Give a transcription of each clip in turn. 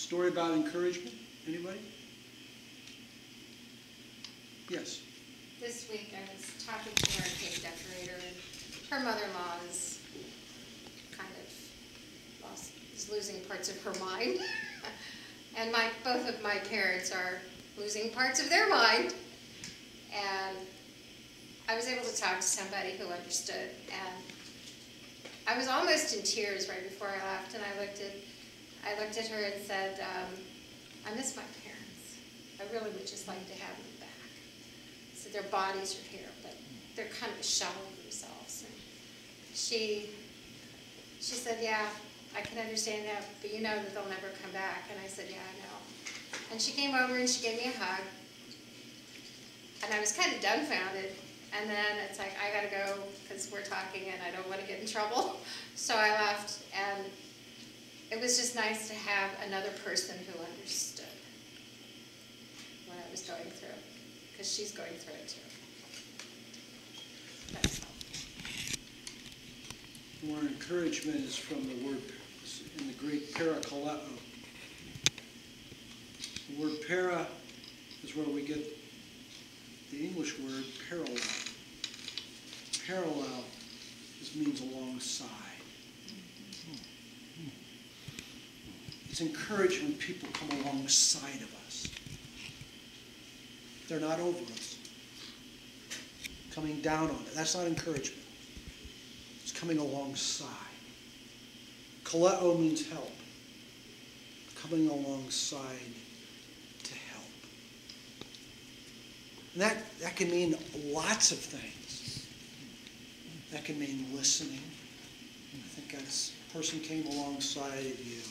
Story about encouragement? Anybody? Yes. This week I was talking to our cake decorator, and her mother-in-law is losing parts of her mind. And both of my parents are losing parts of their mind. And I was able to talk to somebody who understood. And I was almost in tears right before I left. And I looked at her and said, I miss my parents. I really would just like to have them back. So their bodies are here, but they're kind of a shell of themselves. And she said, yeah, I can understand that, but you know that they'll never come back. And I said, yeah, I know. And she came over and she gave me a hug. And I was kind of dumbfounded. And then it's like, I got to go because we're talking and I don't want to get in trouble. So I left. And it was just nice to have another person who understood what I was going through. Because she's going through it too. That's all. The word encouragement is from the word, in the Greek, parakaleo. The word para is where we get the English word parallel. Parallel means alongside. It's encouraging when people come alongside of us. They're not over us. Coming down on it. That's not encouragement. It's coming alongside. Kaleo means help. Coming alongside to help. And that can mean lots of things. That can mean listening. I think that's a person came alongside of you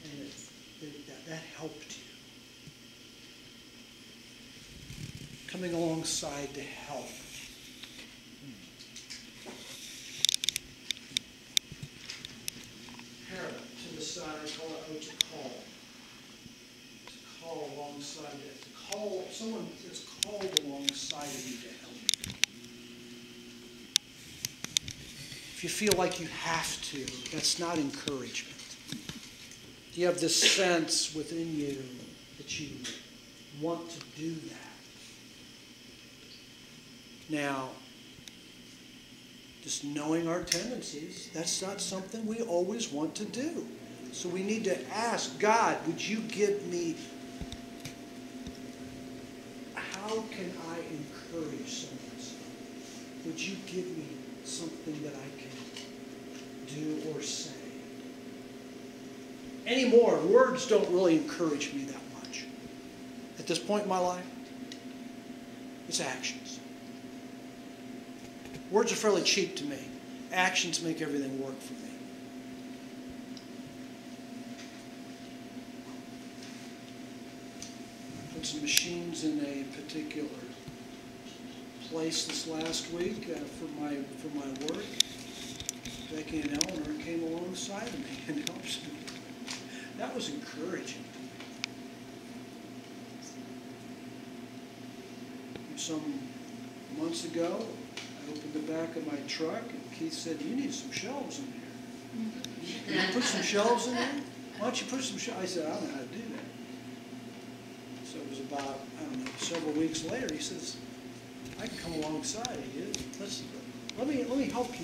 and that helped you. Coming alongside to help. Para, to the side, to call. To call alongside it. To call someone that's called alongside of you to help you. If you feel like you have to, that's not encouragement. You have this sense within you that you want to do that. Now, just knowing our tendencies, that's not something we always want to do. So we need to ask God, would you give me, how can I encourage someone? Would you give me something that I can do or say? Anymore, words don't really encourage me that much. At this point in my life, it's actions. Words are fairly cheap to me. Actions make everything work for me. Put some machines in a particular place this last week for my work. Becky and Eleanor came alongside of me and helped me. That was encouraging. Some months ago, I opened the back of my truck, and Keith said, "You need some shelves in here." Can you put some shelves in there? Why don't you put some shelves? I said, "I don't know how to do that." So it was about, several weeks later, he says, "I can come alongside of you. Let me help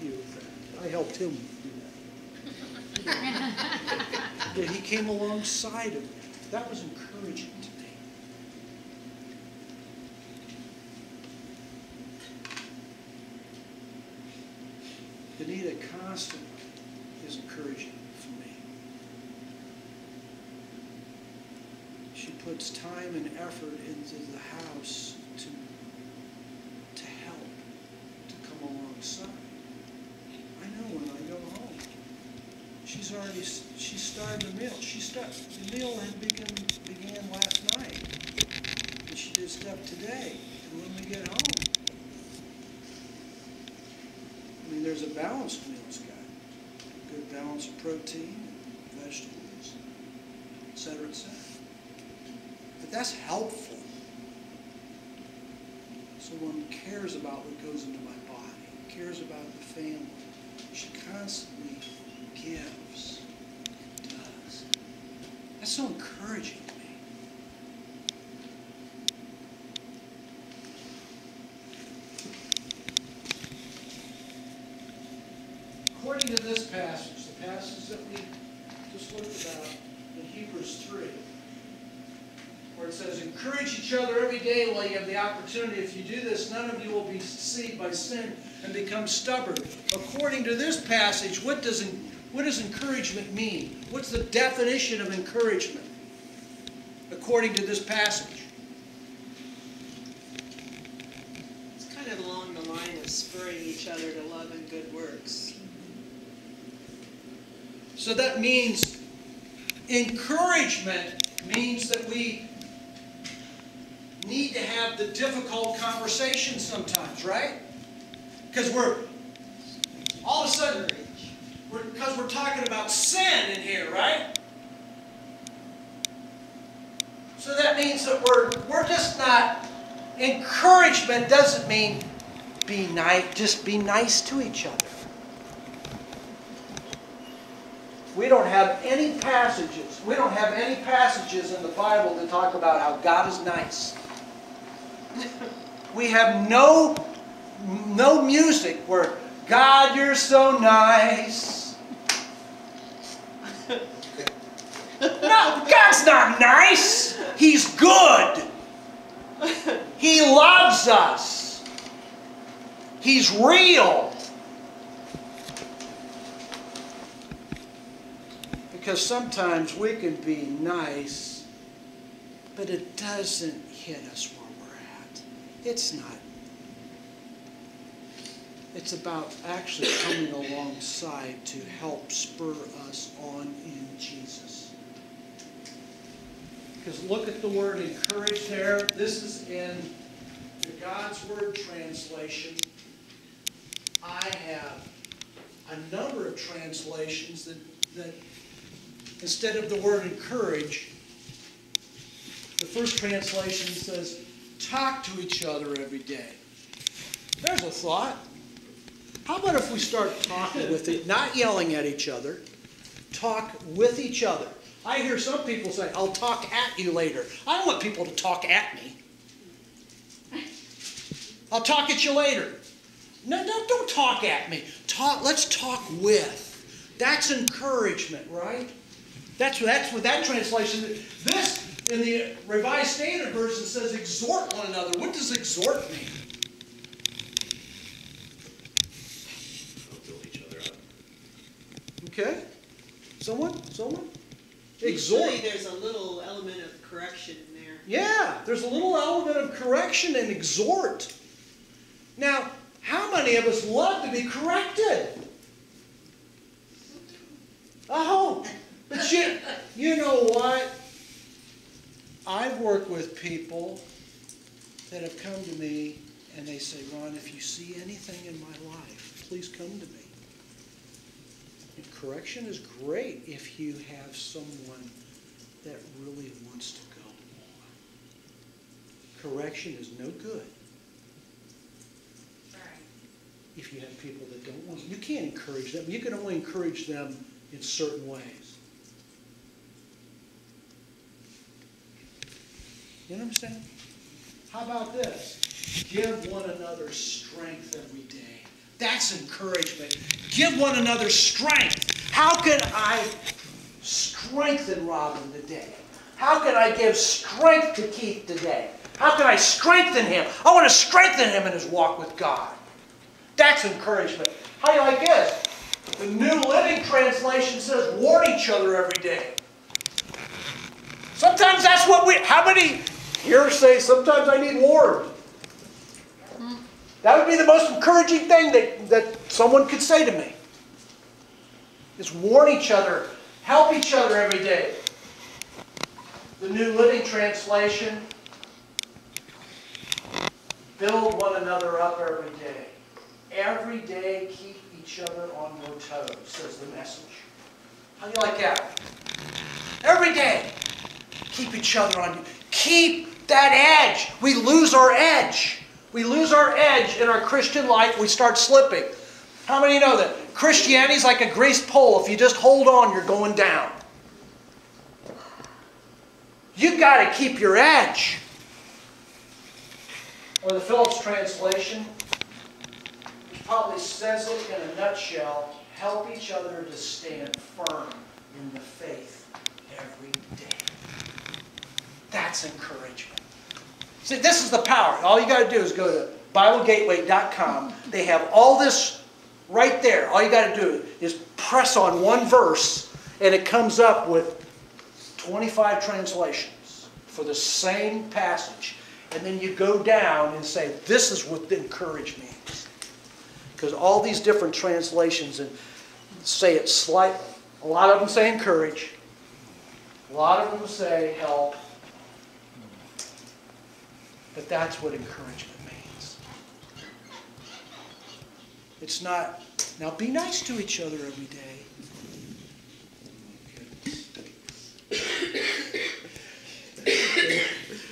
you with that." I helped him do that. But he came alongside of me. That was encouraging to me. Benita constantly is encouraging for me. She puts time and effort into the house to help, to come alongside. I know when I go home, she started the meal. The meal had began last night, and she did stuff today. And when we get home, there's a balanced meal, Scott. A good balance of protein, vegetables, etc., etc. But that's helpful. Someone cares about what goes into my body, cares about the family. She constantly gives to That's so encouraging to me. According to this passage, the passage that we just looked about in Hebrews 3, where it says, encourage each other every day while you have the opportunity. If you do this, none of you will be deceived by sin and become stubborn. According to this passage, what does encouragement mean? What's the definition of encouragement according to this passage? It's kind of along the line of spurring each other to love and good works. So that means encouragement means that we need to have the difficult conversations sometimes, right? Because we're all of a sudden, because we're talking about sin in here, right? So that means that we're just not, encouragement doesn't mean be nice, just be nice to each other. We don't have any passages in the Bible that talk about how God is nice. We have no music where, God, you're so nice. No, God's not nice. He's good. He loves us. He's real. Because sometimes we can be nice, but it doesn't hit us where we're at. It's not. It's about actually coming alongside to help spur us on in Jesus. Because look at the word encourage there. This is in the God's Word translation. I have a number of translations that instead of the word encourage, the first translation says, talk to each other every day. There's a thought. How about if we start talking with it, not yelling at each other, talk with each other? I hear some people say, I'll talk at you later. I don't want people to talk at me. I'll talk at you later. No, don't talk at me. Let's talk with. That's encouragement, right? That's what that translation is. This, in the Revised Standard Version, says exhort one another. What does exhort mean? Build each other up. Okay? Someone? Usually Exhort. there's a little element of correction in there. Yeah, there's a little element of correction and exhort. Now, how many of us love to be corrected? I hope. But you know what? I've worked with people that have come to me and they say, Ron, if you see anything in my life, please come to me. And correction is great if you have someone that really wants to go on. Correction is no good if you have people that don't want to. You can't encourage them. You can only encourage them in certain ways. You know what I'm saying? How about this? Give one another strength every day. That's encouragement. Give one another strength. How can I strengthen Robin today? How can I give strength to Keith today? How can I strengthen him? I want to strengthen him in his walk with God. That's encouragement. How do you like this? The New Living Translation says, warn each other every day. Sometimes that's what how many here say, sometimes I need warned? That would be the most encouraging thing that someone could say to me. Is warn each other, help each other every day. The New Living Translation, build one another up every day. Every day keep each other on your toes, says the Message. How do you like that? Every day keep each other on you. Keep that edge. We lose our edge. We lose our edge in our Christian life. We start slipping. How many know that? Christianity is like a greased pole. If you just hold on, you're going down. You got to keep your edge. Or the Phillips translation, which probably says it in a nutshell, help each other to stand firm in the faith every day. That's encouragement. See, this is the power. All you got to do is go to BibleGateway.com. They have all this right there. All you got to do is press on one verse, and it comes up with 25 translations for the same passage. And then you go down and say, this is what encourage means. Because all these different translations say it slightly. A lot of them say encourage. A lot of them say help. But that's what encouragement means. It's not, now be nice to each other every day.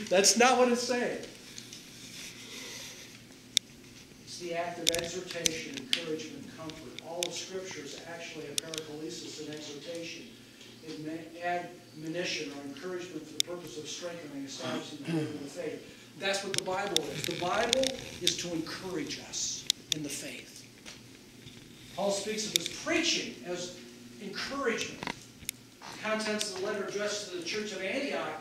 That's not what it's saying. It's the act of exhortation, encouragement, comfort. All of Scripture is actually a perichoresis, an exhortation, admonition, or encouragement for the purpose of strengthening, establishing the faith of the faith. That's what the Bible is. The Bible is to encourage us in the faith. Paul speaks of his preaching as encouragement. The contents of the letter addressed to the church of Antioch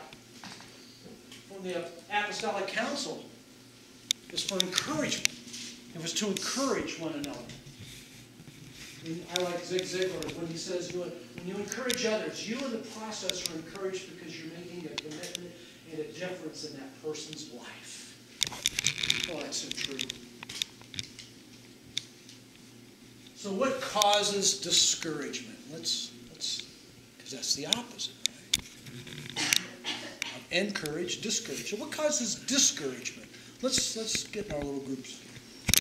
from the Apostolic Council was for encouragement. It was to encourage one another. And I like Zig Ziglar when he says, when you encourage others, you in the process are encouraged because you're making a commitment and a difference in that person's life. Oh, that's so true. So what causes discouragement? Let's because that's the opposite, right? Encourage, discourage. So what causes discouragement? Let's get in our little groups.